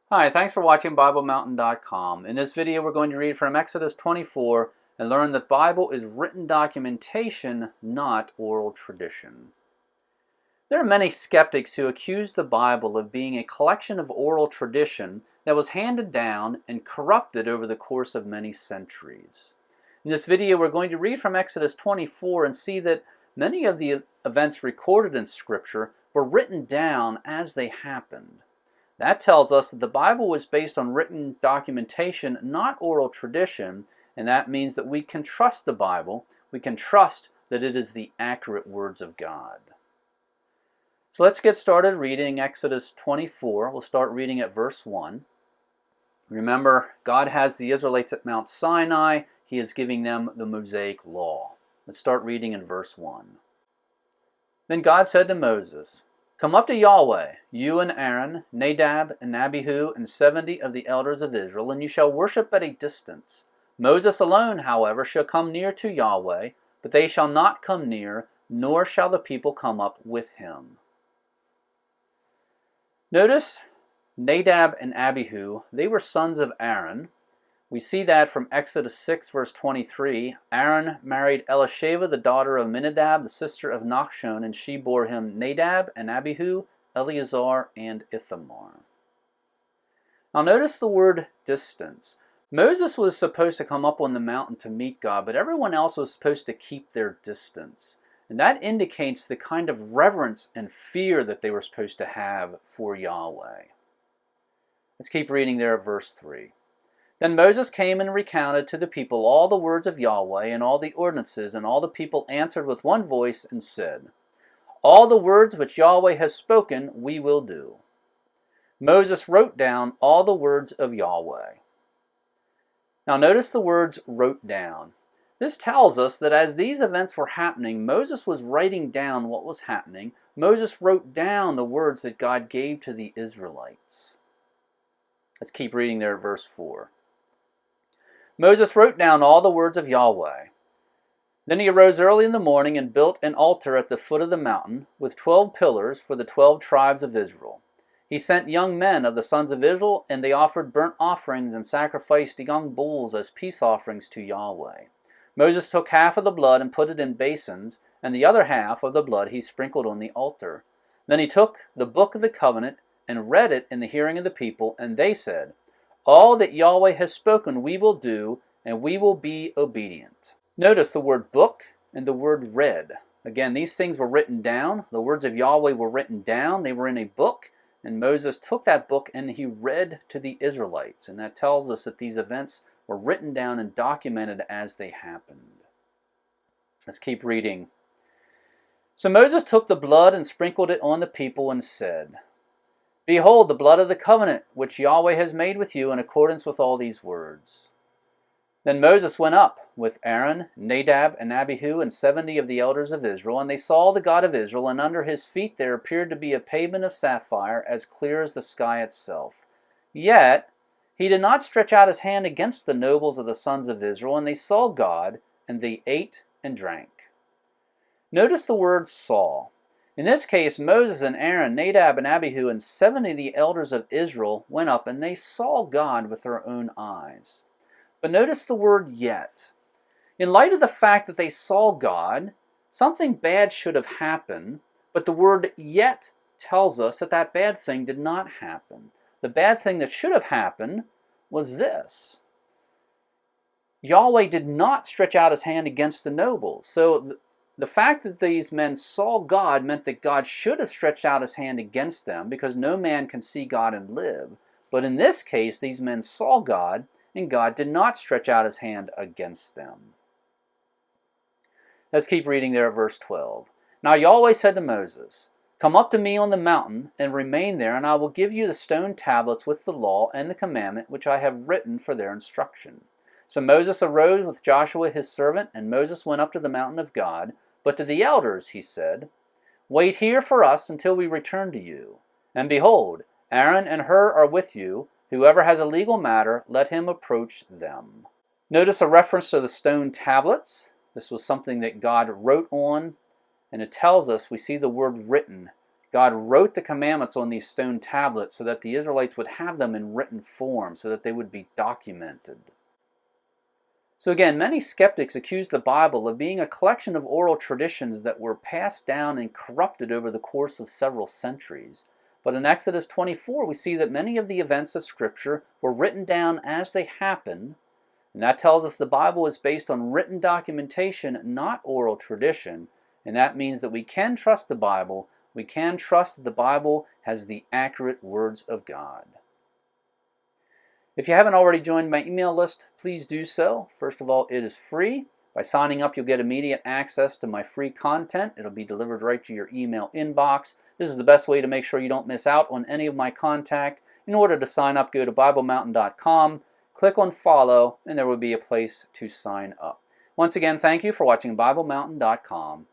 Hi, thanks for watching BibleMountain.com. In this video we're going to read from Exodus 24 and learn that Bible is written documentation, not oral tradition. There are many skeptics who accuse the Bible of being a collection of oral tradition that was handed down and corrupted over the course of many centuries. In this video we're going to read from Exodus 24 and see that many of the events recorded in Scripture were written down as they happened. That tells us that the Bible was based on written documentation, not oral tradition, and that means that we can trust the Bible. We can trust that it is the accurate words of God. So let's get started reading Exodus 24. We'll start reading at verse 1. Remember, God has the Israelites at Mount Sinai. He is giving them the Mosaic Law. Let's start reading in verse 1. Then God said to Moses, "Come up to Yahweh, you and Aaron, Nadab and Abihu, and 70 of the elders of Israel, and you shall worship at a distance. Moses alone, however, shall come near to Yahweh, but they shall not come near, nor shall the people come up with him." Notice Nadab and Abihu, they were sons of Aaron. We see that from Exodus 6, verse 23. Aaron married Elisheva, the daughter of Aminadab, the sister of Nachshon, and she bore him Nadab and Abihu, Eleazar, and Ithamar. Now notice the word distance. Moses was supposed to come up on the mountain to meet God, but everyone else was supposed to keep their distance. And that indicates the kind of reverence and fear that they were supposed to have for Yahweh. Let's keep reading there at verse 3. Then Moses came and recounted to the people all the words of Yahweh and all the ordinances, and all the people answered with one voice and said, "All the words which Yahweh has spoken we will do." Moses wrote down all the words of Yahweh. Now notice the words "wrote down." This tells us that as these events were happening, Moses was writing down what was happening. Moses wrote down the words that God gave to the Israelites. Let's keep reading there at verse 4. Moses wrote down all the words of Yahweh. Then he arose early in the morning and built an altar at the foot of the mountain with 12 pillars for the 12 tribes of Israel. He sent young men of the sons of Israel, and they offered burnt offerings and sacrificed young bulls as peace offerings to Yahweh. Moses took half of the blood and put it in basins, and the other half of the blood he sprinkled on the altar. Then he took the book of the covenant and read it in the hearing of the people, and they said, "All that Yahweh has spoken we will do, and we will be obedient." Notice the word book and the word read. Again, these things were written down. The words of Yahweh were written down. They were in a book, and Moses took that book and he read to the Israelites. And that tells us that these events were written down and documented as they happened. Let's keep reading. So Moses took the blood and sprinkled it on the people and said, "Behold the blood of the covenant which Yahweh has made with you in accordance with all these words." Then Moses went up with Aaron, Nadab, and Abihu, and 70 of the elders of Israel, and they saw the God of Israel, and under his feet there appeared to be a pavement of sapphire, as clear as the sky itself. Yet he did not stretch out his hand against the nobles of the sons of Israel, and they saw God, and they ate and drank. Notice the word saw. In this case, Moses and Aaron, Nadab and Abihu, and 70 of the elders of Israel went up, and they saw God with their own eyes. But notice the word yet. In light of the fact that they saw God, something bad should have happened, but the word yet tells us that that bad thing did not happen. The bad thing that should have happened was this. Yahweh did not stretch out his hand against the nobles. So the fact that these men saw God meant that God should have stretched out his hand against them, because no man can see God and live. But in this case, these men saw God, and God did not stretch out his hand against them. Let's keep reading there at verse 12. Now Yahweh said to Moses, "Come up to me on the mountain, and remain there, and I will give you the stone tablets with the law and the commandment which I have written for their instruction." So Moses arose with Joshua his servant, and Moses went up to the mountain of God. But to the elders he said, "Wait here for us until we return to you. And behold, Aaron and Hur are with you. Whoever has a legal matter, let him approach them." Notice a reference to the stone tablets. This was something that God wrote on, and it tells us, we see the word written. God wrote the commandments on these stone tablets so that the Israelites would have them in written form, so that they would be documented. So again, many skeptics accuse the Bible of being a collection of oral traditions that were passed down and corrupted over the course of several centuries. But in Exodus 24, we see that many of the events of Scripture were written down as they happened, and that tells us the Bible is based on written documentation, not oral tradition, and that means that we can trust the Bible. We can trust that the Bible has the accurate words of God. If you haven't already joined my email list, please do so. First of all, it is free. By signing up, you'll get immediate access to my free content. It'll be delivered right to your email inbox. This is the best way to make sure you don't miss out on any of my contact. In order to sign up, go to BibleMountain.com, click on follow, and there will be a place to sign up. Once again, thank you for watching BibleMountain.com.